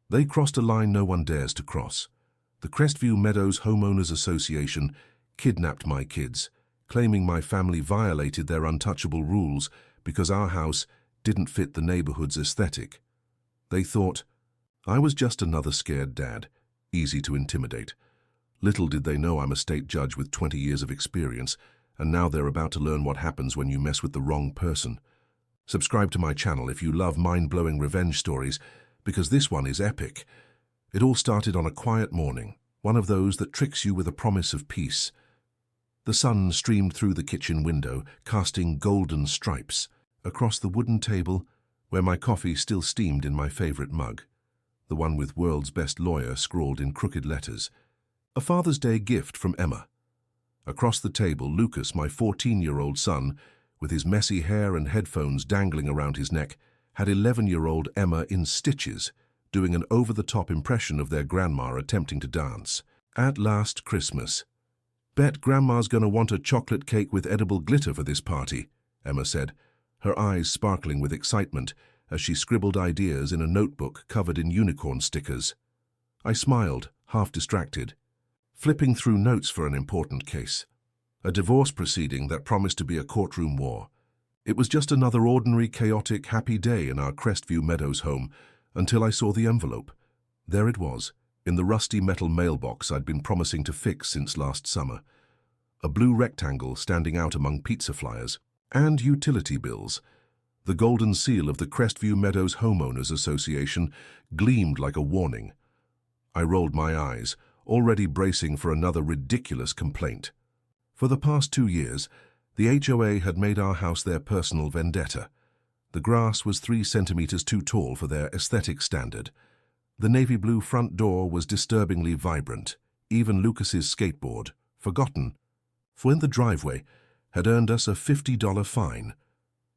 They crossed a line no one dares to cross. The Crestview Meadows Homeowners Association kidnapped my kids, claiming my family violated their untouchable rules because our house didn't fit the neighborhood's aesthetic. They thought I was just another scared dad, easy to intimidate. Little did they know I'm a state judge with 20 years of experience, and now they're about to learn what happens when you mess with the wrong person. Subscribe to my channel if you love mind-blowing revenge stories, because this one is epic. It all started on a quiet morning, one of those that tricks you with a promise of peace. The sun streamed through the kitchen window, casting golden stripes across the wooden table where my coffee still steamed in my favorite mug, the one with "World's Best Lawyer" scrawled in crooked letters. A Father's Day gift from Emma. Across the table, Lucas, my 14-year-old son, with his messy hair and headphones dangling around his neck, had 11-year-old Emma in stitches, doing an over-the-top impression of their grandma attempting to dance. At last, Christmas. "Bet Grandma's gonna want a chocolate cake with edible glitter for this party," Emma said, her eyes sparkling with excitement as she scribbled ideas in a notebook covered in unicorn stickers. I smiled, half distracted, flipping through notes for an important case. A divorce proceeding that promised to be a courtroom war. It was just another ordinary, chaotic, happy day in our Crestview Meadows home until I saw the envelope. There it was, in the rusty metal mailbox I'd been promising to fix since last summer. A blue rectangle standing out among pizza flyers and utility bills. The golden seal of the Crestview Meadows Homeowners Association gleamed like a warning. I rolled my eyes, already bracing for another ridiculous complaint. For the past 2 years, the HOA had made our house their personal vendetta. The grass was 3 centimeters too tall for their aesthetic standard. The navy blue front door was disturbingly vibrant. Even Lucas's skateboard, forgotten, for in the driveway, had earned us a $50 fine.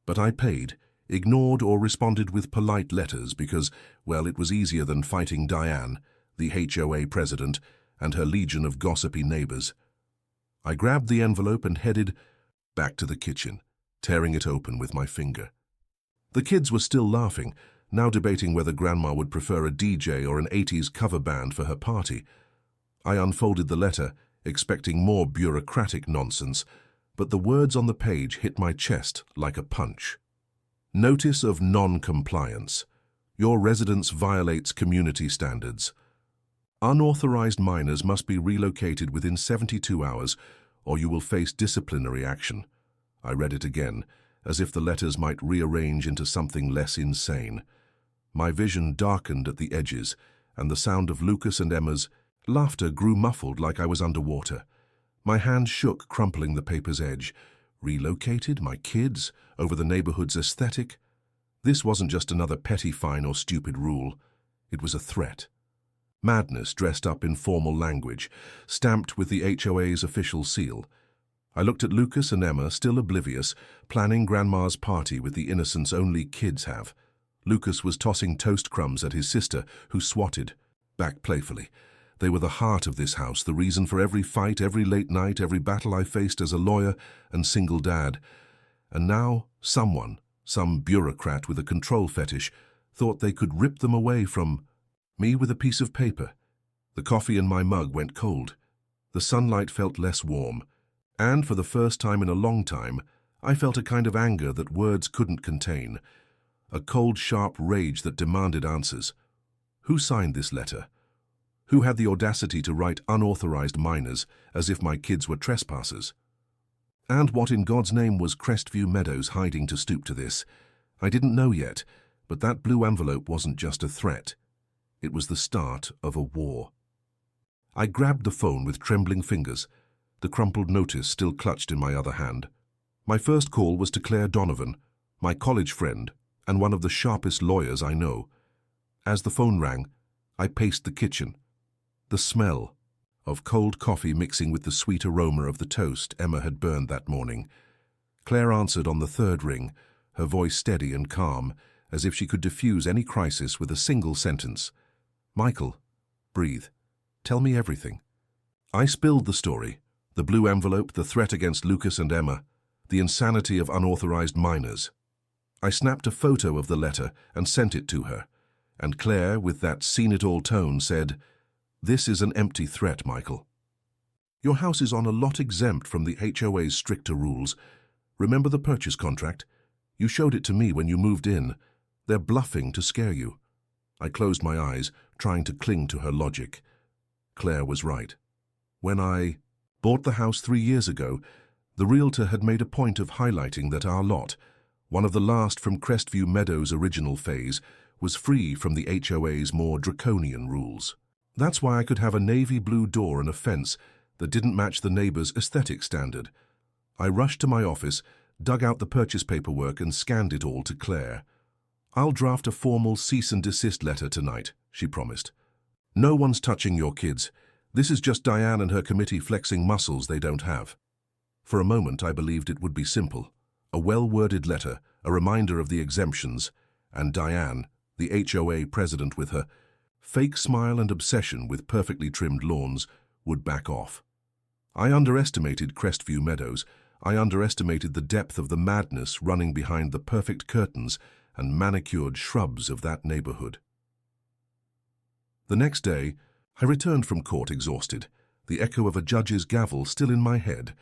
But I paid, ignored or responded with polite letters because, well, it was easier than fighting Diane, the HOA president, and her legion of gossipy neighbors. I grabbed the envelope and headed back to the kitchen, tearing it open with my finger. The kids were still laughing, now debating whether Grandma would prefer a DJ or an 80s cover band for her party. I unfolded the letter, expecting more bureaucratic nonsense, but the words on the page hit my chest like a punch. Notice of non-compliance. Your residence violates community standards. Unauthorized minors must be relocated within 72 hours, or you will face disciplinary action. I read it again, as if the letters might rearrange into something less insane. My vision darkened at the edges, and the sound of Lucas and Emma's laughter grew muffled like I was underwater. My hand shook, crumpling the paper's edge. Relocated, my kids, over the neighborhood's aesthetic? This wasn't just another petty fine or stupid rule. It was a threat. Madness dressed up in formal language, stamped with the HOA's official seal. I looked at Lucas and Emma, still oblivious, planning Grandma's party with the innocence only kids have. Lucas was tossing toast crumbs at his sister, who swatted back playfully. They were the heart of this house, the reason for every fight, every late night, every battle I faced as a lawyer and single dad. And now someone, some bureaucrat with a control fetish, thought they could rip them away from me with a piece of paper. The coffee in my mug went cold. The sunlight felt less warm. And for the first time in a long time, I felt a kind of anger that words couldn't contain. A cold, sharp rage that demanded answers. Who signed this letter? Who had the audacity to write unauthorized minors as if my kids were trespassers? And what in God's name was Crestview Meadows hiding to stoop to this? I didn't know yet, but that blue envelope wasn't just a threat. It was the start of a war. I grabbed the phone with trembling fingers, the crumpled notice still clutched in my other hand. My first call was to Claire Donovan, my college friend and one of the sharpest lawyers I know. As the phone rang, I paced the kitchen. The smell of cold coffee mixing with the sweet aroma of the toast Emma had burned that morning. Claire answered on the third ring, her voice steady and calm, as if she could diffuse any crisis with a single sentence. "Michael, breathe. Tell me everything." I spilled the story, the blue envelope, the threat against Lucas and Emma, the insanity of unauthorized minors. I snapped a photo of the letter and sent it to her, And Claire, with that seen-it-all tone, said, "This is an empty threat, Michael. Your house is on a lot exempt from the HOA's stricter rules. Remember the purchase contract? You showed it to me when you moved in. They're bluffing to scare you." I closed my eyes, trying to cling to her logic. Claire was right. When I bought the house 3 years ago, the realtor had made a point of highlighting that our lot, one of the last from Crestview Meadows' original phase, was free from the HOA's more draconian rules. That's why I could have a navy blue door and a fence that didn't match the neighbor's aesthetic standard. I rushed to my office, dug out the purchase paperwork and scanned it all to Claire. "I'll draft a formal cease and desist letter tonight," she promised. "No one's touching your kids. This is just Diane and her committee flexing muscles they don't have." For a moment I believed it would be simple. A well-worded letter, a reminder of the exemptions, and Diane, the HOA president with her fake smile and obsession with perfectly trimmed lawns, would back off. I underestimated Crestview Meadows. I underestimated the depth of the madness running behind the perfect curtains and manicured shrubs of that neighborhood. The next day, I returned from court exhausted, the echo of a judge's gavel still in my head.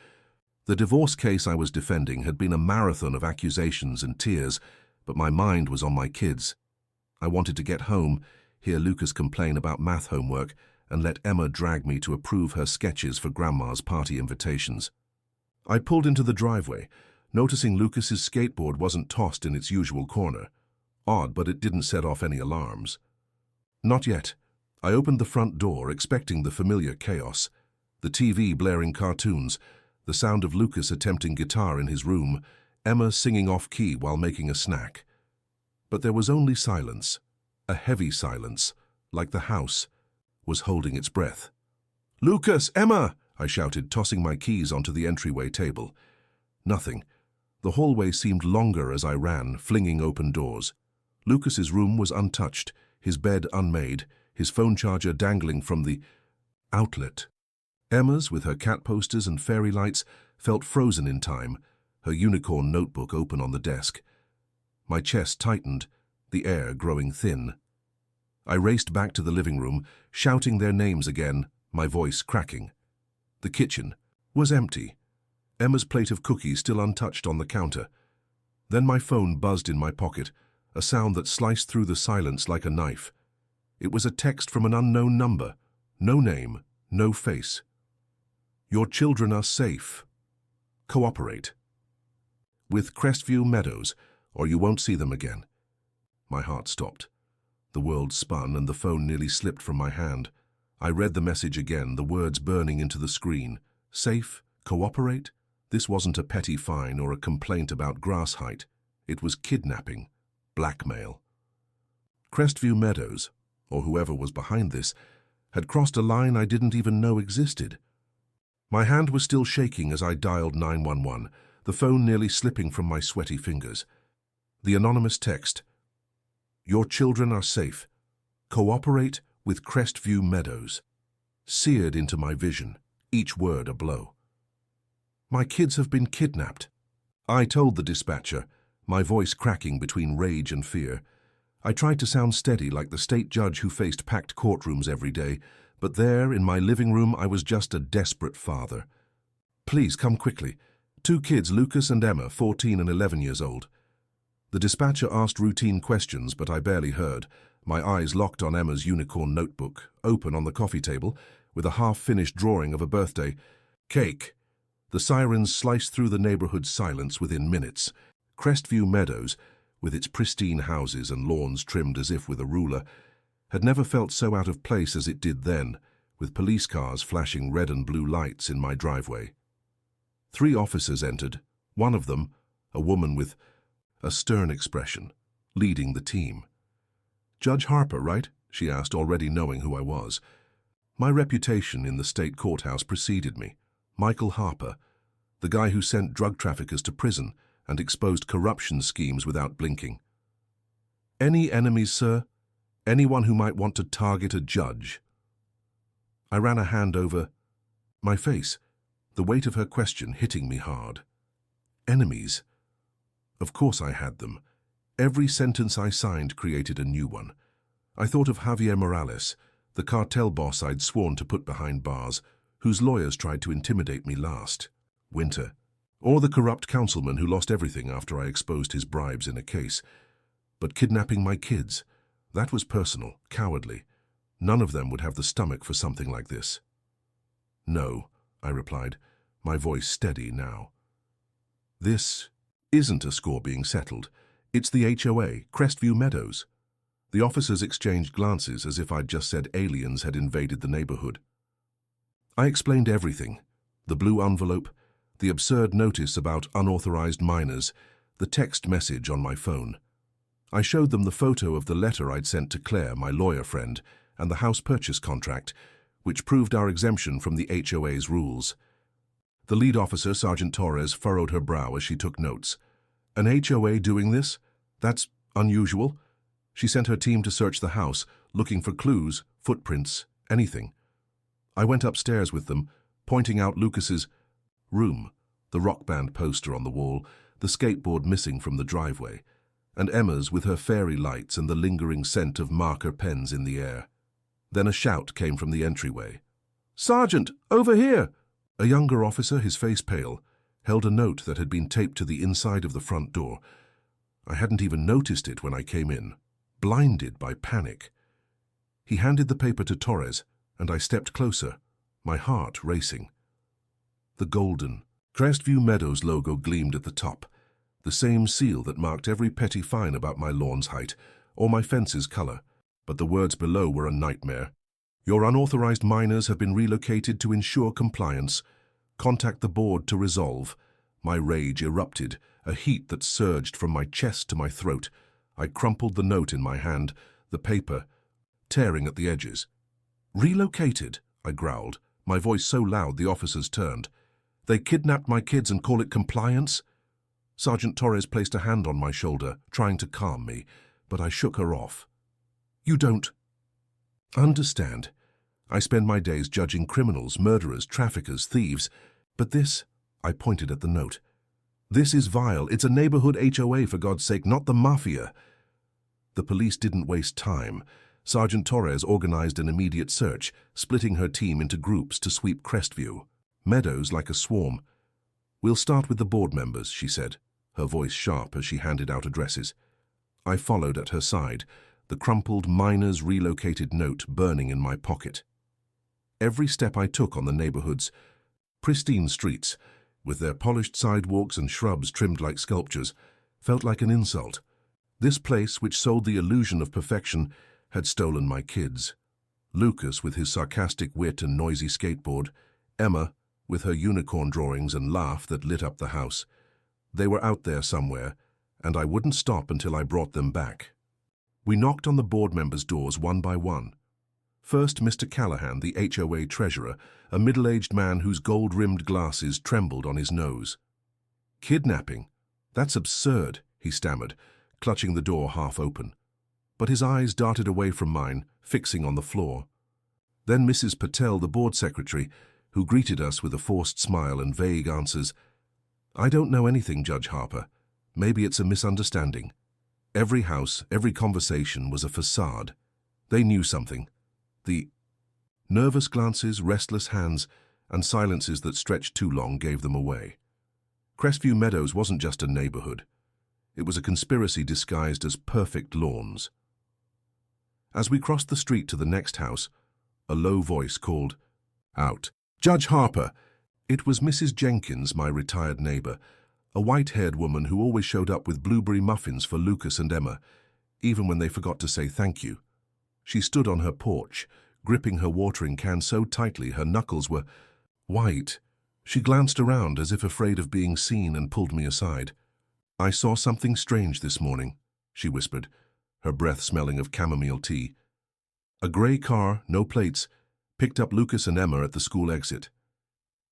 The divorce case I was defending had been a marathon of accusations and tears, but my mind was on my kids. I wanted to get home, hear Lucas complain about math homework, and let Emma drag me to approve her sketches for Grandma's party invitations. I pulled into the driveway, noticing Lucas's skateboard wasn't tossed in its usual corner. Odd, but it didn't set off any alarms. Not yet. I opened the front door, expecting the familiar chaos. The TV blaring cartoons, the sound of Lucas attempting guitar in his room, Emma singing off-key while making a snack. But there was only silence, a heavy silence, like the house was holding its breath. "Lucas! Emma!" I shouted, tossing my keys onto the entryway table. Nothing. The hallway seemed longer as I ran, flinging open doors. Lucas's room was untouched, his bed unmade, his phone charger dangling from the outlet. Emma's, with her cat posters and fairy lights, felt frozen in time, her unicorn notebook open on the desk. My chest tightened, the air growing thin. I raced back to the living room, shouting their names again, my voice cracking. The kitchen was empty, Emma's plate of cookies still untouched on the counter. Then my phone buzzed in my pocket, a sound that sliced through the silence like a knife. It was a text from an unknown number, no name, no face. "Your children are safe. Cooperate with Crestview Meadows, or you won't see them again." My heart stopped. The world spun and the phone nearly slipped from my hand. I read the message again, the words burning into the screen. Safe? Cooperate? This wasn't a petty fine or a complaint about grass height. It was kidnapping, blackmail. Crestview Meadows, or whoever was behind this, had crossed a line I didn't even know existed. My hand was still shaking as I dialed 911, the phone nearly slipping from my sweaty fingers. The anonymous text: "Your children are safe. Cooperate with Crestview Meadows," seared into my vision, each word a blow. "My kids have been kidnapped," I told the dispatcher, my voice cracking between rage and fear. I tried to sound steady like the state judge who faced packed courtrooms every day, but there, in my living room, I was just a desperate father. "Please come quickly. 2 kids, Lucas and Emma, 14 and 11 years old." The dispatcher asked routine questions, but I barely heard, my eyes locked on Emma's unicorn notebook, open on the coffee table, with a half-finished drawing of a birthday cake. The sirens sliced through the neighborhood's silence within minutes. Crestview Meadows, with its pristine houses and lawns trimmed as if with a ruler, had never felt so out of place as it did then, with police cars flashing red and blue lights in my driveway. 3 officers entered, one of them, a woman with a stern expression, leading the team. "Judge Harper, right?" she asked, already knowing who I was. My reputation in the state courthouse preceded me. Michael Harper, the guy who sent drug traffickers to prison and exposed corruption schemes without blinking. "Any enemies, sir? Anyone who might want to target a judge?" I ran a hand over my face, the weight of her question hitting me hard. Enemies? Of course I had them. Every sentence I signed created a new one. I thought of Javier Morales, the cartel boss I'd sworn to put behind bars, whose lawyers tried to intimidate me last winter. Or the corrupt councilman who lost everything after I exposed his bribes in a case. But kidnapping my kids, that was personal, cowardly. None of them would have the stomach for something like this. No, I replied, my voice steady now. This isn't a score being settled. It's the HOA, Crestview Meadows. The officers exchanged glances as if I'd just said aliens had invaded the neighborhood. I explained everything. The blue envelope, the absurd notice about unauthorized minors, the text message on my phone. I showed them the photo of the letter I'd sent to Claire, my lawyer friend, and the house purchase contract, which proved our exemption from the HOA's rules. The lead officer, Sergeant Torres, furrowed her brow as she took notes. An HOA doing this? That's unusual. She sent her team to search the house, looking for clues, footprints, anything. I went upstairs with them, pointing out Lucas's room, the rock band poster on the wall, the skateboard missing from the driveway, and Emma's with her fairy lights and the lingering scent of marker pens in the air. Then a shout came from the entryway. "Sergeant, over here!" A younger officer, his face pale, held a note that had been taped to the inside of the front door. I hadn't even noticed it when I came in, blinded by panic. He handed the paper to Torres, and I stepped closer, my heart racing. The golden Crestview Meadows logo gleamed at the top, the same seal that marked every petty fine about my lawn's height or my fence's color, but the words below were a nightmare. Your unauthorized minors have been relocated to ensure compliance. Contact the board to resolve. My rage erupted, a heat that surged from my chest to my throat. I crumpled the note in my hand, the paper, tearing at the edges. Relocated, I growled, my voice so loud the officers turned. They kidnapped my kids and call it compliance? Sergeant Torres placed a hand on my shoulder, trying to calm me, but I shook her off. You don't understand. I spend my days judging criminals, murderers, traffickers, thieves. But this, I pointed at the note. This is vile. It's a neighborhood HOA, for God's sake, not the mafia. The police didn't waste time. Sergeant Torres organized an immediate search, splitting her team into groups to sweep Crestview. Meadows like a swarm. We'll start with the board members, she said, her voice sharp as she handed out addresses. I followed at her side, the crumpled miners relocated note burning in my pocket. Every step I took on the neighborhood's pristine streets, with their polished sidewalks and shrubs trimmed like sculptures, felt like an insult. This place, which sold the illusion of perfection, had stolen my kids. Lucas with his sarcastic wit and noisy skateboard, Emma with her unicorn drawings and laugh that lit up the house. They were out there somewhere, and I wouldn't stop until I brought them back. We knocked on the board members' doors one by one. First, Mr. Callahan, the HOA treasurer, a middle-aged man whose gold-rimmed glasses trembled on his nose. Kidnapping? That's absurd, he stammered, clutching the door half open. But his eyes darted away from mine, fixing on the floor. Then Mrs. Patel, the board secretary, who greeted us with a forced smile and vague answers. I don't know anything, Judge Harper. Maybe it's a misunderstanding. Every house, every conversation was a facade. They knew something. The nervous glances, restless hands, and silences that stretched too long gave them away. Crestview Meadows wasn't just a neighborhood. It was a conspiracy disguised as perfect lawns. As we crossed the street to the next house, a low voice called out, "Judge Harper!" It was Mrs. Jenkins, my retired neighbor, a white-haired woman who always showed up with blueberry muffins for Lucas and Emma, even when they forgot to say thank you. She stood on her porch, gripping her watering can so tightly her knuckles were white. She glanced around as if afraid of being seen and pulled me aside. "I saw something strange this morning," she whispered, her breath smelling of chamomile tea. "A gray car, no plates, picked up Lucas and Emma at the school exit.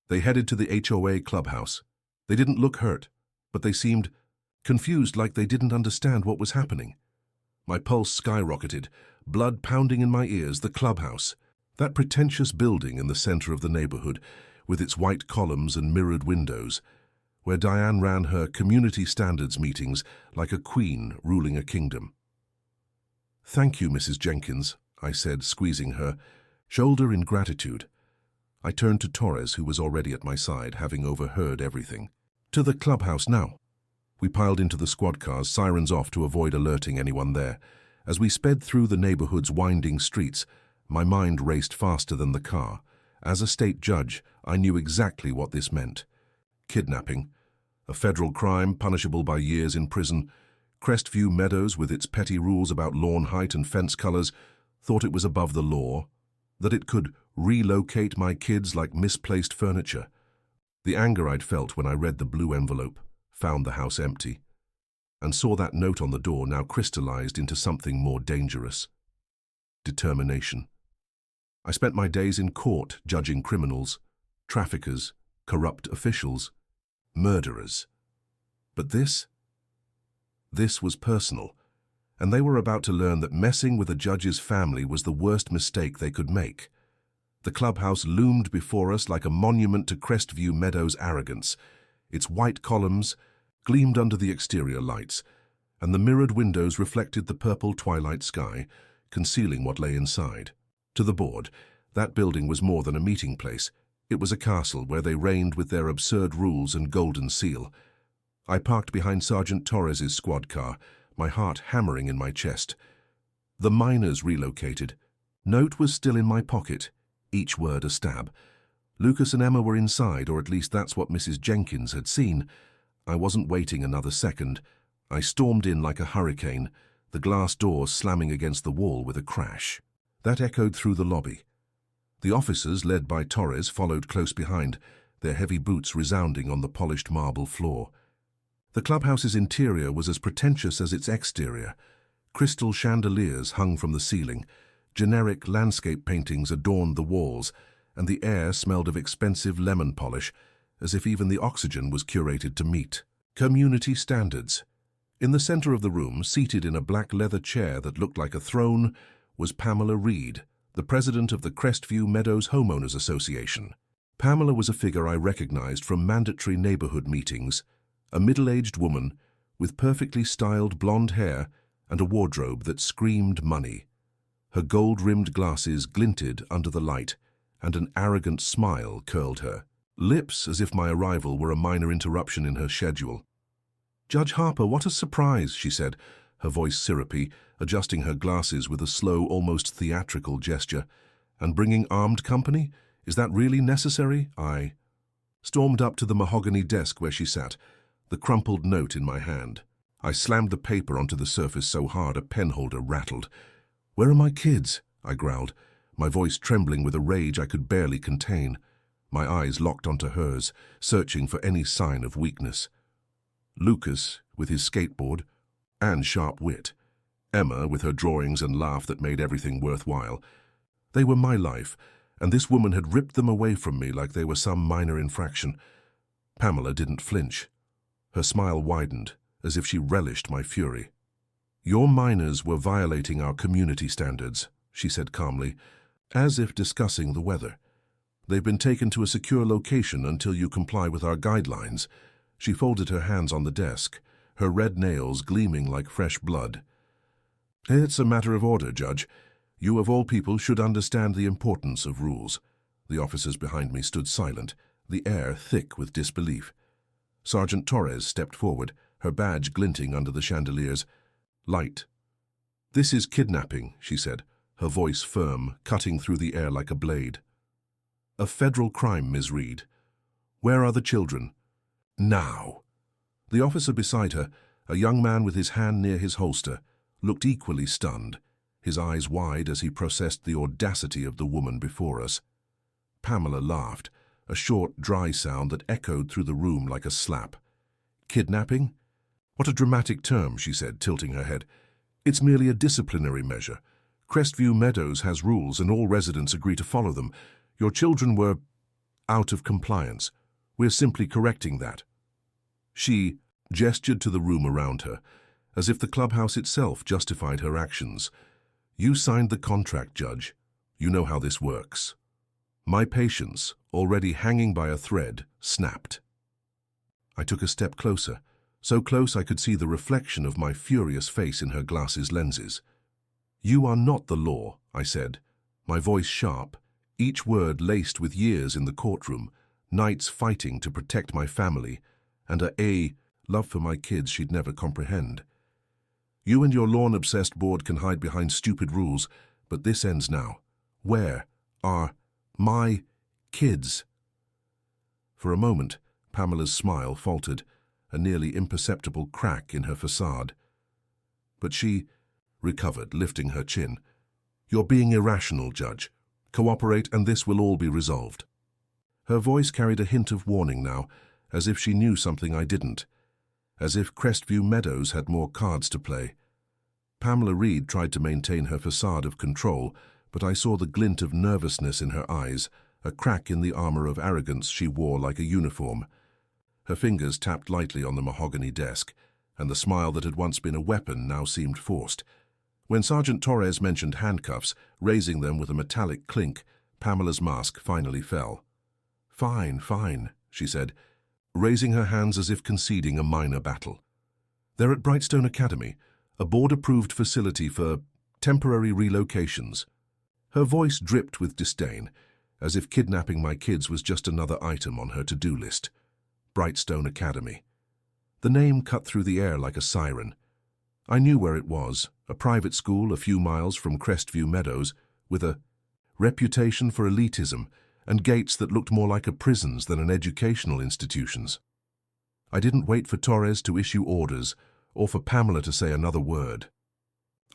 They headed to the HOA clubhouse. They didn't look hurt, but they seemed confused, like they didn't understand what was happening." My pulse skyrocketed, blood pounding in my ears. The clubhouse, that pretentious building in the center of the neighborhood, with its white columns and mirrored windows, where Diane ran her community standards meetings like a queen ruling a kingdom. "Thank you, Mrs. Jenkins," I said, squeezing her shoulder in gratitude. I turned to Torres, who was already at my side, having overheard everything. "To the clubhouse now." We piled into the squad cars, sirens off to avoid alerting anyone there. As we sped through the neighborhood's winding streets, my mind raced faster than the car. As a state judge, I knew exactly what this meant. Kidnapping, a federal crime punishable by years in prison. Crestview Meadows, with its petty rules about lawn height and fence colors, thought it was above the law, that it could relocate my kids like misplaced furniture. The anger I'd felt when I read the blue envelope, found the house empty, and saw that note on the door now crystallized into something more dangerous. Determination. I spent my days in court judging criminals, traffickers, corrupt officials, murderers. But this was personal, and they were about to learn that messing with a judge's family was the worst mistake they could make. The clubhouse loomed before us like a monument to Crestview Meadows' arrogance. Its white columns gleamed under the exterior lights, and the mirrored windows reflected the purple twilight sky, concealing what lay inside. To the board, that building was more than a meeting place. It was a castle where they reigned with their absurd rules and golden seal. I parked behind Sergeant Torres's squad car, my heart hammering in my chest. The miners relocated. Note was still in my pocket, each word a stab. Lucas and Emma were inside, or at least that's what Mrs. Jenkins had seen. I wasn't waiting another second. I stormed in like a hurricane, the glass door slamming against the wall with a crash. That echoed through the lobby. The officers, led by Torres, followed close behind, their heavy boots resounding on the polished marble floor. The clubhouse's interior was as pretentious as its exterior. Crystal chandeliers hung from the ceiling, generic landscape paintings adorned the walls, and the air smelled of expensive lemon polish, as if even the oxygen was curated to meet community standards. In the center of the room, seated in a black leather chair that looked like a throne, was Pamela Reed, the president of the Crestview Meadows Homeowners Association. Pamela was a figure I recognized from mandatory neighborhood meetings, a middle-aged woman with perfectly styled blonde hair and a wardrobe that screamed money. Her gold-rimmed glasses glinted under the light, and an arrogant smile curled her lips as if my arrival were a minor interruption in her schedule. "Judge Harper, what a surprise," she said, her voice syrupy, adjusting her glasses with a slow, almost theatrical gesture. "And bringing armed company? Is that really necessary?" I stormed up to the mahogany desk where she sat, the crumpled note in my hand. I slammed the paper onto the surface so hard a penholder rattled. "Where are my kids?" I growled, my voice trembling with a rage I could barely contain. My eyes locked onto hers, searching for any sign of weakness. Lucas, with his skateboard and sharp wit. Emma, with her drawings and laugh that made everything worthwhile. They were my life, and this woman had ripped them away from me like they were some minor infraction. Pamela didn't flinch. Her smile widened, as if she relished my fury. "Your miners were violating our community standards," she said calmly, as if discussing the weather. "They've been taken to a secure location until you comply with our guidelines." She folded her hands on the desk, her red nails gleaming like fresh blood. "It's a matter of order, Judge. You of all people should understand the importance of rules." The officers behind me stood silent, the air thick with disbelief. Sergeant Torres stepped forward, her badge glinting under the chandeliers. "Light." "This is kidnapping," she said, her voice firm, cutting through the air like a blade. "A federal crime, Ms. Reed. Where are the children?" "Now." The officer beside her, a young man with his hand near his holster, looked equally stunned, his eyes wide as he processed the audacity of the woman before us. Pamela laughed, a short, dry sound that echoed through the room like a slap. "Kidnapping? What a dramatic term," she said, tilting her head. "It's merely a disciplinary measure. Crestview Meadows has rules and all residents agree to follow them. Your children were out of compliance. We're simply correcting that." She gestured to the room around her, as if the clubhouse itself justified her actions. "You signed the contract, Judge. You know how this works." My patience, already hanging by a thread, snapped. I took a step closer, so close I could see the reflection of my furious face in her glasses lenses. "You are not the law," I said, my voice sharp, each word laced with years in the courtroom, nights fighting to protect my family, and a love for my kids she'd never comprehend. "You and your lawn-obsessed board can hide behind stupid rules, but this ends now. Where are my kids?" For a moment, Pamela's smile faltered, a nearly imperceptible crack in her facade. But she recovered, lifting her chin. "You're being irrational, Judge. Cooperate and this will all be resolved." Her voice carried a hint of warning now, as if she knew something I didn't, as if Crestview Meadows had more cards to play. Pamela Reed tried to maintain her facade of control, but I saw the glint of nervousness in her eyes, a crack in the armor of arrogance she wore like a uniform. Her fingers tapped lightly on the mahogany desk, and the smile that had once been a weapon now seemed forced. When Sergeant Torres mentioned handcuffs, raising them with a metallic clink, Pamela's mask finally fell. "Fine, fine," she said, raising her hands as if conceding a minor battle. "They're at Brightstone Academy, a board-approved facility for temporary relocations." Her voice dripped with disdain, as if kidnapping my kids was just another item on her to-do list. Brightstone Academy. The name cut through the air like a siren. I knew where it was, a private school a few miles from Crestview Meadows, with a reputation for elitism and gates that looked more like a prison's than an educational institution's. I didn't wait for Torres to issue orders or for Pamela to say another word.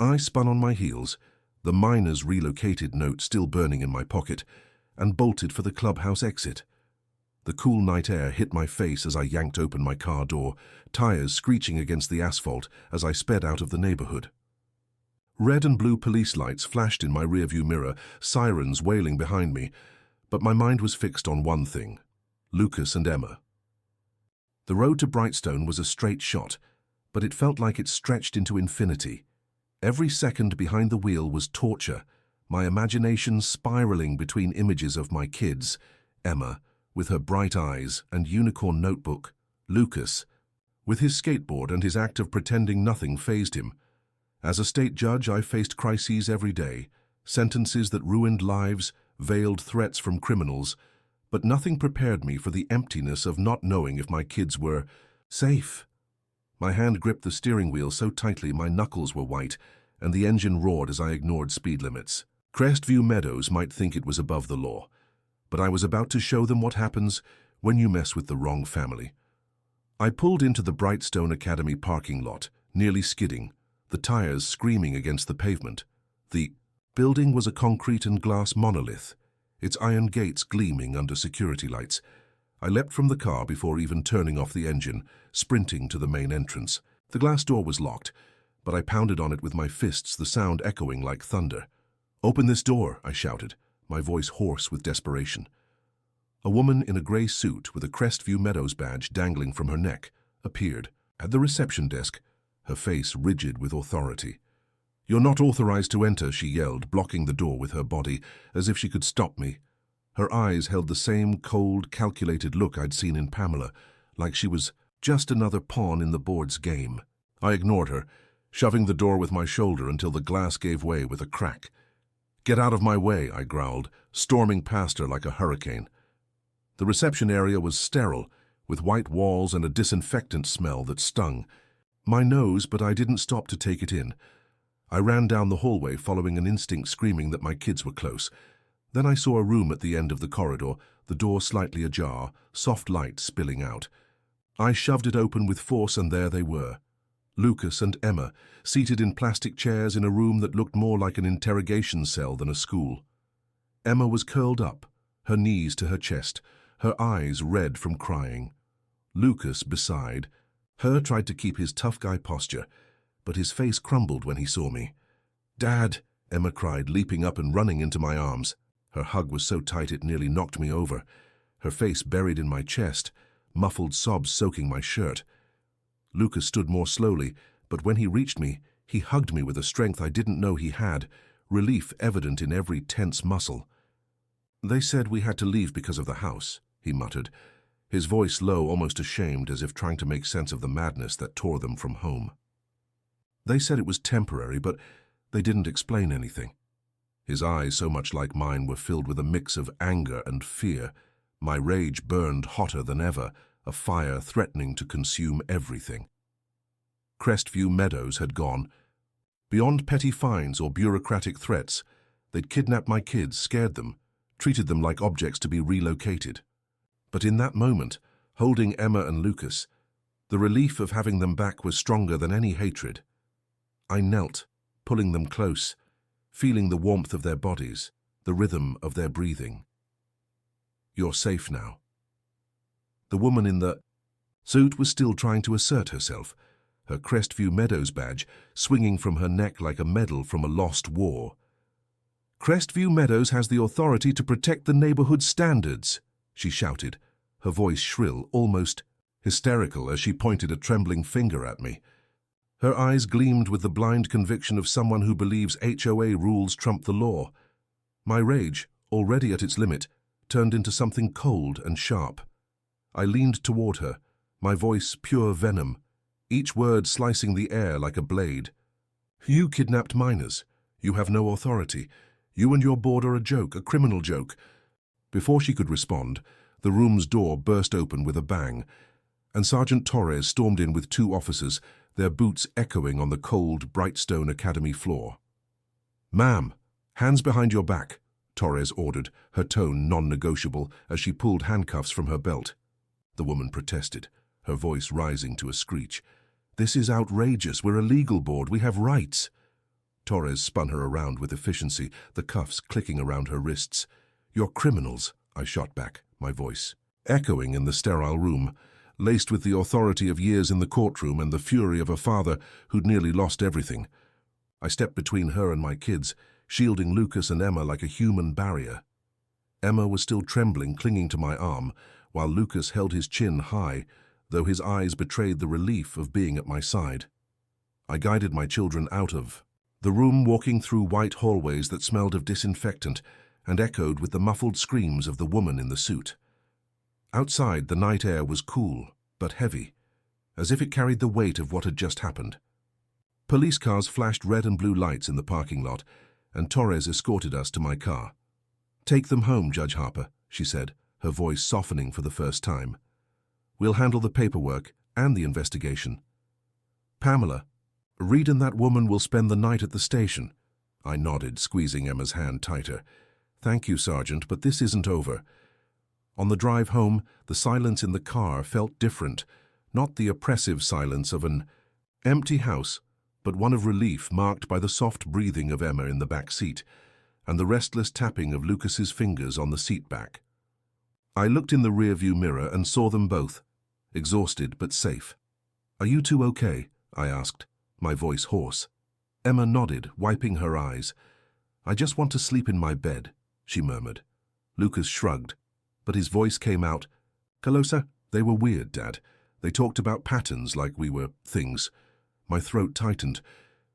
I spun on my heels, the miners relocated note still burning in my pocket, and bolted for the clubhouse exit. The cool night air hit my face as I yanked open my car door, tires screeching against the asphalt as I sped out of the neighborhood. Red and blue police lights flashed in my rearview mirror, sirens wailing behind me, but my mind was fixed on one thing: Lucas and Emma. The road to Brightstone was a straight shot, but it felt like it stretched into infinity. Every second behind the wheel was torture, my imagination spiraling between images of my kids, Emma, with her bright eyes and unicorn notebook, Lucas, with his skateboard and his act of pretending nothing fazed him. As a state judge, I faced crises every day, sentences that ruined lives, veiled threats from criminals, but nothing prepared me for the emptiness of not knowing if my kids were safe. My hand gripped the steering wheel so tightly my knuckles were white, and the engine roared as I ignored speed limits. Crestview Meadows might think it was above the law, but I was about to show them what happens when you mess with the wrong family. I pulled into the Brightstone Academy parking lot, nearly skidding, the tires screaming against the pavement. The building was a concrete and glass monolith, its iron gates gleaming under security lights. I leapt from the car before even turning off the engine, sprinting to the main entrance. The glass door was locked, but I pounded on it with my fists, the sound echoing like thunder. "Open this door," I shouted, my voice hoarse with desperation. A woman in a gray suit with a Crestview Meadows badge dangling from her neck appeared at the reception desk, her face rigid with authority. "You're not authorized to enter," she yelled, blocking the door with her body, as if she could stop me. Her eyes held the same cold, calculated look I'd seen in Pamela, like she was just another pawn in the board's game. I ignored her, shoving the door with my shoulder until the glass gave way with a crack. "Get out of my way," I growled, storming past her like a hurricane. The reception area was sterile, with white walls and a disinfectant smell that stung my nose, but I didn't stop to take it in. I ran down the hallway, following an instinct screaming that my kids were close. Then I saw a room at the end of the corridor, the door slightly ajar, soft light spilling out. I shoved it open with force, and there they were. Lucas and Emma, seated in plastic chairs in a room that looked more like an interrogation cell than a school. Emma was curled up, her knees to her chest, her eyes red from crying. Lucas, beside her, tried to keep his tough guy posture, but his face crumbled when he saw me. "Dad!" Emma cried, leaping up and running into my arms. Her hug was so tight it nearly knocked me over, her face buried in my chest, muffled sobs soaking my shirt. Lucas stood more slowly, but when he reached me, he hugged me with a strength I didn't know he had, relief evident in every tense muscle. "They said we had to leave because of the house," he muttered, his voice low, almost ashamed, as if trying to make sense of the madness that tore them from home. "They said it was temporary, but They didn't explain anything. His eyes, so much like mine, were filled with a mix of anger and fear. My rage burned hotter than ever, a fire threatening to consume everything. Crestview Meadows had gone. Beyond petty fines or bureaucratic threats, they'd kidnapped my kids, scared them, treated them like objects to be relocated. But in that moment, holding Emma and Lucas, the relief of having them back was stronger than any hatred. I knelt, pulling them close, feeling the warmth of their bodies, the rhythm of their breathing. "You're safe now." The woman in the suit was still trying to assert herself, her Crestview Meadows badge swinging from her neck like a medal from a lost war. "Crestview Meadows has the authority to protect the neighborhood standards," she shouted, her voice shrill, almost hysterical, as she pointed a trembling finger at me. Her eyes gleamed with the blind conviction of someone who believes HOA rules trump the law. My rage, already at its limit, turned into something cold and sharp. I leaned toward her, my voice pure venom, each word slicing the air like a blade. "You kidnapped minors. You have no authority. You and your board are a joke, a criminal joke." Before she could respond, the room's door burst open with a bang, and Sergeant Torres stormed in with 2 officers, their boots echoing on the cold, Brightstone Academy floor. "Ma'am, hands behind your back," Torres ordered, her tone non-negotiable as she pulled handcuffs from her belt. The woman protested, her voice rising to a screech. "This is outrageous. We're a legal board. We have rights." Torres spun her around with efficiency, the cuffs clicking around her wrists. "You're criminals," I shot back, my voice echoing in the sterile room, laced with the authority of years in the courtroom and the fury of a father who'd nearly lost everything. I stepped between her and my kids, shielding Lucas and Emma like a human barrier. Emma was still trembling, clinging to my arm, while Lucas held his chin high, though his eyes betrayed the relief of being at my side. I guided my children out of the room, walking through white hallways that smelled of disinfectant and echoed with the muffled screams of the woman in the suit. Outside, the night air was cool, but heavy, as if it carried the weight of what had just happened. Police cars flashed red and blue lights in the parking lot, and Torres escorted us to my car. "Take them home, Judge Harper," she said, her voice softening for the first time. "We'll handle the paperwork and the investigation. Pamela, Reed and that woman will spend the night at the station." I nodded, squeezing Emma's hand tighter. "Thank you, Sergeant, but this isn't over." On the drive home, the silence in the car felt different, not the oppressive silence of an empty house, but one of relief marked by the soft breathing of Emma in the back seat and the restless tapping of Lucas's fingers on the seat back. I looked in the rearview mirror and saw them both, exhausted but safe. "Are you two okay?" I asked, my voice hoarse. Emma nodded, wiping her eyes. "I just want to sleep in my bed," she murmured. Lucas shrugged, but his voice came out. "Calosa, they were weird, Dad. They talked about patterns like we were things." My throat tightened.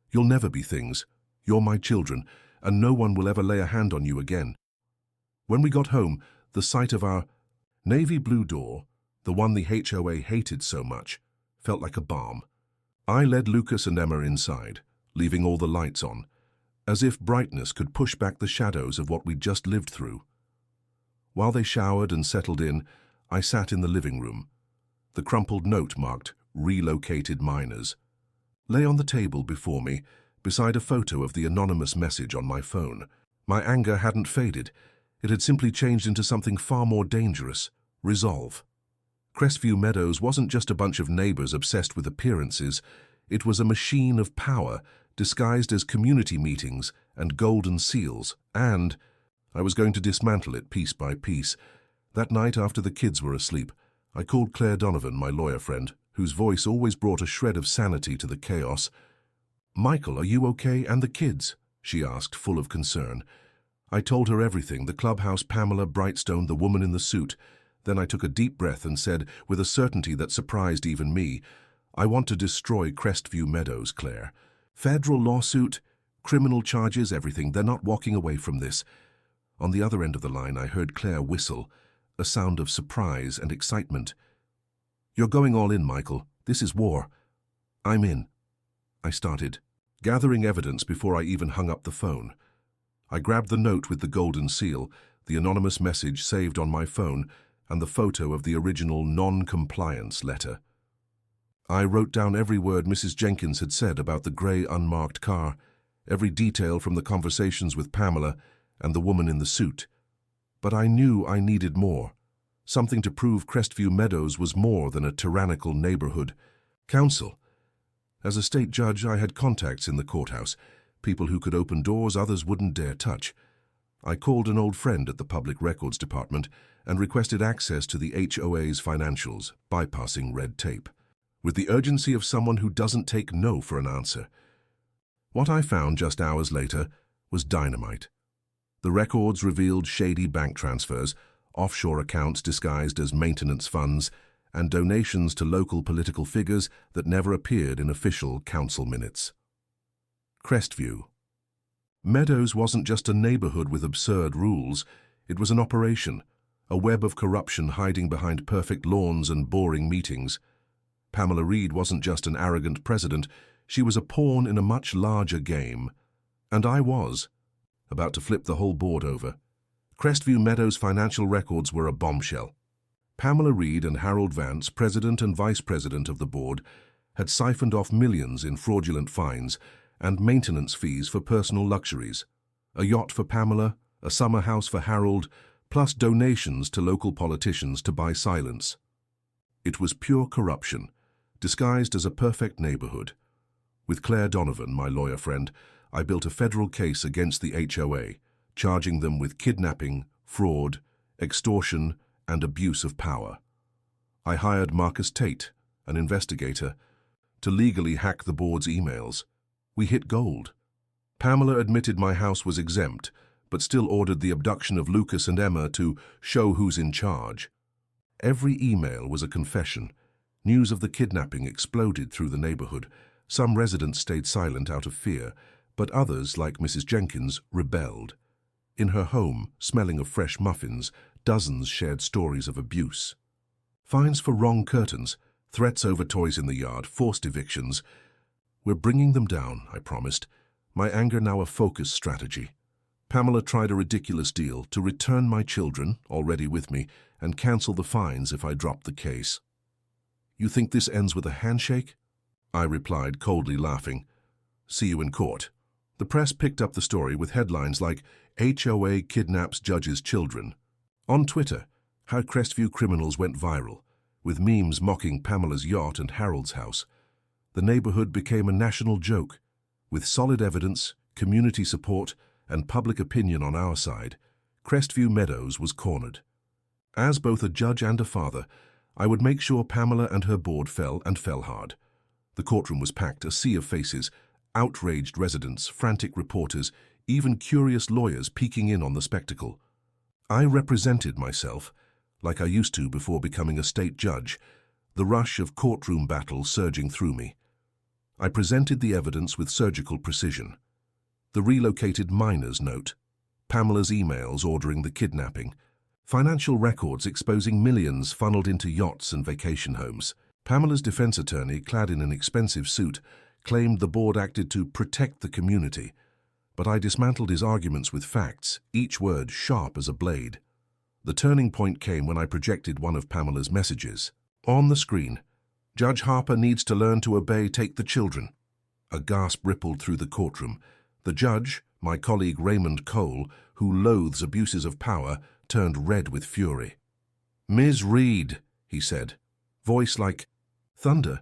"You'll never be things. You're my children, and no one will ever lay a hand on you again." When we got home, the sight of our navy blue door, the one the HOA hated so much, felt like a balm. I led Lucas and Emma inside, leaving all the lights on, as if brightness could push back the shadows of what we'd just lived through. While they showered and settled in, I sat in the living room. The crumpled note marked "Relocated Minors" lay on the table before me, beside a photo of the anonymous message on my phone. My anger hadn't faded. It had simply changed into something far more dangerous: resolve. Crestview Meadows wasn't just a bunch of neighbors obsessed with appearances. It was a machine of power, disguised as community meetings and golden seals, and I was going to dismantle it piece by piece. That night, after the kids were asleep, I called Claire Donovan, my lawyer friend, whose voice always brought a shred of sanity to the chaos. "Michael, are you okay, and the kids?" she asked, full of concern. I told her everything: the clubhouse, Pamela, Brightstone, the woman in the suit. Then I took a deep breath and said, with a certainty that surprised even me, "I want to destroy Crestview Meadows, Claire. Federal lawsuit, criminal charges, everything. They're not walking away from this." On the other end of the line, I heard Claire whistle, a sound of surprise and excitement. "You're going all in, Michael. This is war." "I'm in." I started, gathering evidence before I even hung up the phone. I grabbed the note with the golden seal, the anonymous message saved on my phone, and the photo of the original non-compliance letter. I wrote down every word Mrs. Jenkins had said about the grey unmarked car, every detail from the conversations with Pamela and the woman in the suit. But I knew I needed more, something to prove Crestview Meadows was more than a tyrannical neighborhood. Counsel. As a state judge, I had contacts in the courthouse, people who could open doors others wouldn't dare touch. I called an old friend at the Public Records Department and requested access to the HOA's financials, bypassing red tape, with the urgency of someone who doesn't take no for an answer. What I found just hours later was dynamite. The records revealed shady bank transfers, offshore accounts disguised as maintenance funds, and donations to local political figures that never appeared in official council minutes. Crestview. Meadows wasn't just a neighborhood with absurd rules, it was an operation, a web of corruption hiding behind perfect lawns and boring meetings. Pamela Reed wasn't just an arrogant president, she was a pawn in a much larger game. And I was, about to flip the whole board over. Crestview Meadows' financial records were a bombshell. Pamela Reed and Harold Vance, president and vice president of the board, had siphoned off millions in fraudulent fines and maintenance fees for personal luxuries, a yacht for Pamela, a summer house for Harold, plus donations to local politicians to buy silence. It was pure corruption, disguised as a perfect neighborhood. With Claire Donovan, my lawyer friend, I built a federal case against the HOA, charging them with kidnapping, fraud, extortion, and abuse of power. I hired Marcus Tate, an investigator, to legally hack the board's emails. We hit gold. Pamela admitted my house was exempt, but still ordered the abduction of Lucas and Emma to show who's in charge. Every email was a confession. News of the kidnapping exploded through the neighborhood. Some residents stayed silent out of fear, but others, like Mrs. Jenkins, rebelled. In her home, smelling of fresh muffins, dozens shared stories of abuse. Fines for wrong curtains, threats over toys in the yard, forced evictions. We're bringing them down, I promised. My anger now a focus strategy. Pamela tried a ridiculous deal to return my children, already with me, and cancel the fines if I dropped the case. You think this ends with a handshake? I replied, coldly laughing. See you in court. The press picked up the story with headlines like, HOA kidnaps judge's children. On Twitter, how Crestview criminals went viral, with memes mocking Pamela's yacht and Harold's house. The neighborhood became a national joke. With solid evidence, community support, and public opinion on our side, Crestview Meadows was cornered. As both a judge and a father, I would make sure Pamela and her board fell hard. The courtroom was packed, a sea of faces, outraged residents, frantic reporters, even curious lawyers peeking in on the spectacle. I represented myself, like I used to before becoming a state judge, the rush of courtroom battle surging through me. I presented the evidence with surgical precision. The relocated miner's note, Pamela's emails ordering the kidnapping, financial records exposing millions funneled into yachts and vacation homes. Pamela's defense attorney, clad in an expensive suit, claimed the board acted to protect the community, but I dismantled his arguments with facts, each word sharp as a blade. The turning point came when I projected one of Pamela's messages. On the screen, Judge Harper needs to learn to obey, take the children. A gasp rippled through the courtroom. The judge, my colleague Raymond Cole, who loathes abuses of power, turned red with fury. Ms. Reed, he said, voice like thunder,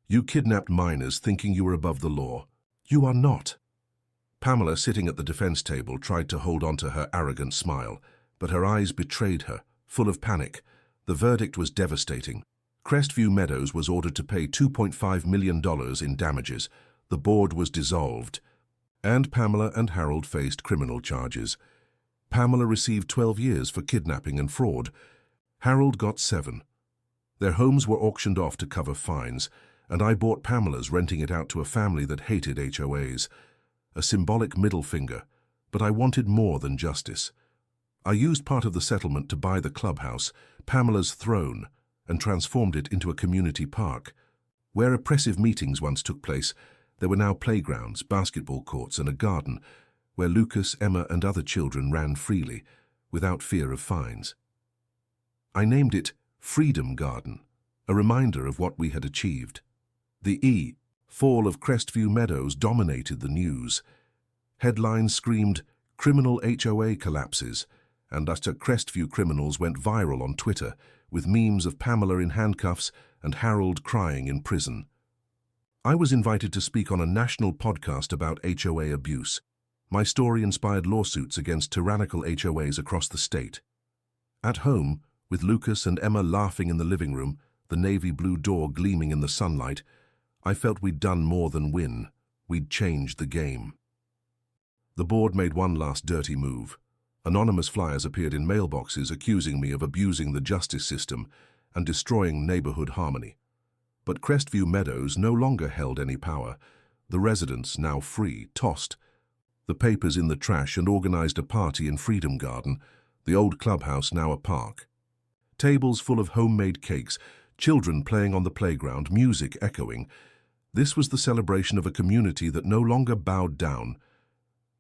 you kidnapped minors thinking you were above the law. You are not. Pamela, sitting at the defense table, tried to hold on to her arrogant smile, but her eyes betrayed her, full of panic. The verdict was devastating. Crestview Meadows was ordered to pay $2.5 million in damages. The board was dissolved, and Pamela and Harold faced criminal charges. Pamela received 12 years for kidnapping and fraud. Harold got 7. Their homes were auctioned off to cover fines, and I bought Pamela's, renting it out to a family that hated HOAs. A symbolic middle finger, but I wanted more than justice. I used part of the settlement to buy the clubhouse, Pamela's throne, and transformed it into a community park. Where oppressive meetings once took place, There were now playgrounds, basketball courts, and a garden where Lucas, Emma, and other children ran freely, without fear of fines. I named it Freedom Garden, a reminder of what we had achieved. The fall of Crestview Meadows dominated the news. Headlines screamed, "Criminal HOA collapses," and Crestview criminals went viral on Twitter, with memes of Pamela in handcuffs and Harold crying in prison. I was invited to speak on a national podcast about HOA abuse. My story inspired lawsuits against tyrannical HOAs across the state. At home, with Lucas and Emma laughing in the living room, the navy blue door gleaming in the sunlight, I felt we'd done more than win. We'd changed the game. The board made one last dirty move. Anonymous flyers appeared in mailboxes accusing me of abusing the justice system and destroying neighborhood harmony. But Crestview Meadows no longer held any power. The residents, now free, tossed the papers in the trash and organized a party in Freedom Garden, the old clubhouse now a park. Tables full of homemade cakes, children playing on the playground, music echoing. This was the celebration of a community that no longer bowed down.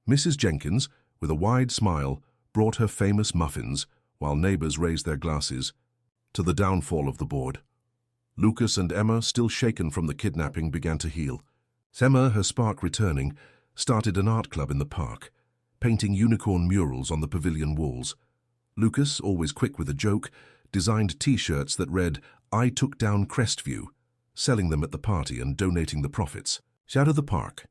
Mrs. Jenkins, with a wide smile, brought her famous muffins, while neighbors raised their glasses, to the downfall of the board. Lucas and Emma, still shaken from the kidnapping, began to heal. Emma, her spark returning, started an art club in the park, painting unicorn murals on the pavilion walls. Lucas, always quick with a joke, designed T-shirts that read, "I took down Crestview," selling them at the party and donating the profits. Out of the park,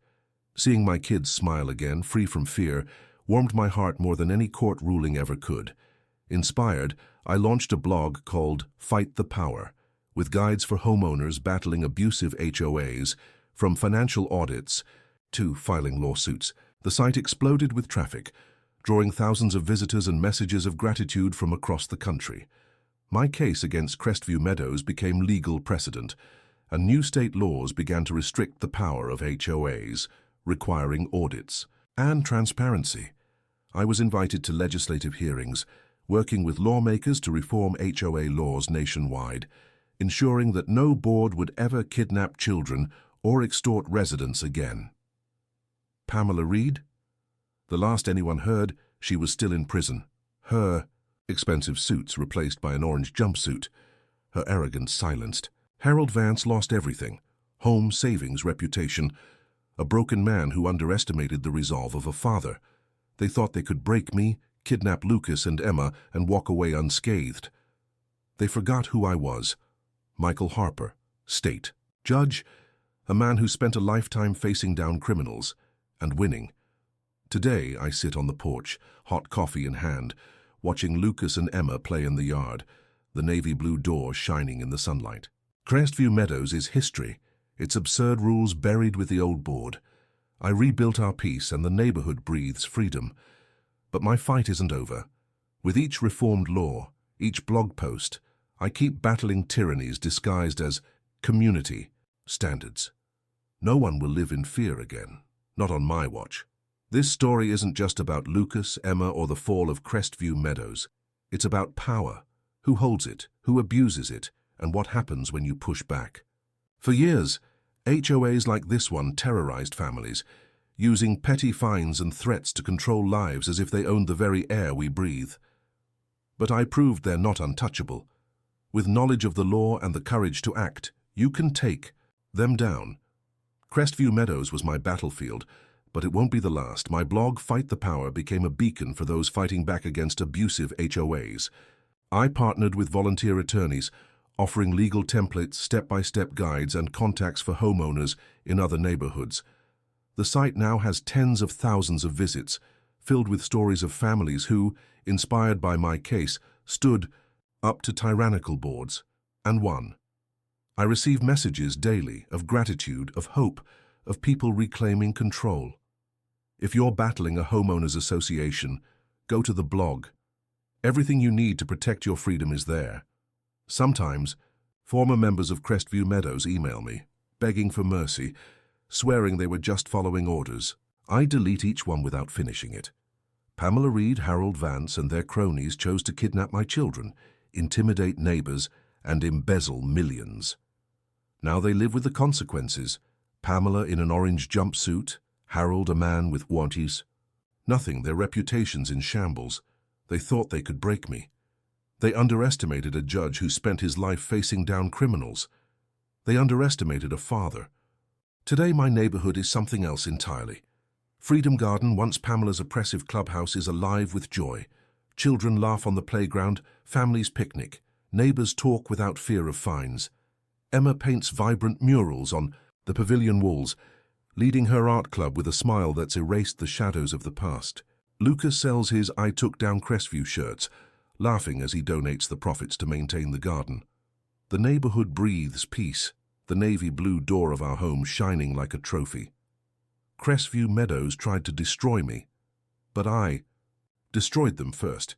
seeing my kids smile again, free from fear, warmed my heart more than any court ruling ever could. Inspired, I launched a blog called Fight the Power, with guides for homeowners battling abusive HOAs, from financial audits to filing lawsuits. The site exploded with traffic, drawing thousands of visitors and messages of gratitude from across the country. My case against Crestview Meadows became legal precedent, and new state laws began to restrict the power of HOAs, requiring audits and transparency. I was invited to legislative hearings, working with lawmakers to reform HOA laws nationwide, ensuring that no board would ever kidnap children or extort residents again. Pamela Reed? The last anyone heard, she was still in prison. Her expensive suits replaced by an orange jumpsuit. Her arrogance silenced. Harold Vance lost everything: home, savings, reputation. A broken man who underestimated the resolve of a father. They thought they could break me, kidnap Lucas and Emma, and walk away unscathed. They forgot who I was. Michael Harper, state judge, a man who spent a lifetime facing down criminals and winning. Today I sit on the porch, hot coffee in hand, watching Lucas and Emma play in the yard, the navy blue door shining in the sunlight. Crestview Meadows is history, its absurd rules buried with the old board. I rebuilt our peace and the neighborhood breathes freedom. But my fight isn't over. With each reformed law, each blog post, I keep battling tyrannies disguised as community standards. No one will live in fear again, not on my watch. This story isn't just about Lucas, Emma, or the fall of Crestview Meadows. It's about power, who holds it, who abuses it, and what happens when you push back. For years, HOAs like this one terrorized families, using petty fines and threats to control lives as if they owned the very air we breathe. But I proved they're not untouchable. With knowledge of the law and the courage to act, you can take them down. Crestview Meadows was my battlefield, but it won't be the last. My blog, Fight the Power, became a beacon for those fighting back against abusive HOAs. I partnered with volunteer attorneys, offering legal templates, step-by-step guides, and contacts for homeowners in other neighborhoods. The site now has tens of thousands of visits, filled with stories of families who, inspired by my case, stood up to tyrannical boards and won. I receive messages daily of gratitude, of hope, of people reclaiming control. If you're battling a homeowners association, go to the blog. Everything you need to protect your freedom is there. Sometimes, former members of Crestview Meadows email me, begging for mercy, swearing they were just following orders. I delete each one without finishing it. Pamela Reed, Harold Vance, and their cronies chose to kidnap my children, intimidate neighbors, and embezzle millions. Now they live with the consequences, Pamela in an orange jumpsuit, Harold a man with wanties. Nothing, their reputations in shambles. They thought they could break me. They underestimated a judge who spent his life facing down criminals. They underestimated a father. Today my neighborhood is something else entirely. Freedom Garden, once Pamela's oppressive clubhouse, is alive with joy. Children laugh on the playground, families picnic, neighbors talk without fear of fines. Emma paints vibrant murals on the pavilion walls, leading her art club with a smile that's erased the shadows of the past. Lucas sells his I Took Down Crestview shirts, laughing as he donates the profits to maintain the garden. The neighborhood breathes peace, the navy blue door of our home shining like a trophy. Crestview Meadows tried to destroy me, but I destroyed them first.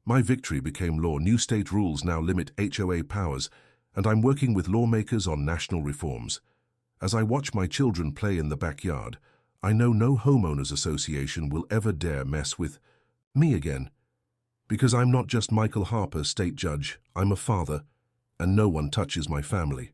My victory became law. New state rules now limit HOA powers, and I'm working with lawmakers on national reforms. As I watch my children play in the backyard, I know no homeowners association will ever dare mess with me again. Because I'm not just Michael Harper, state judge, I'm a father, and no one touches my family.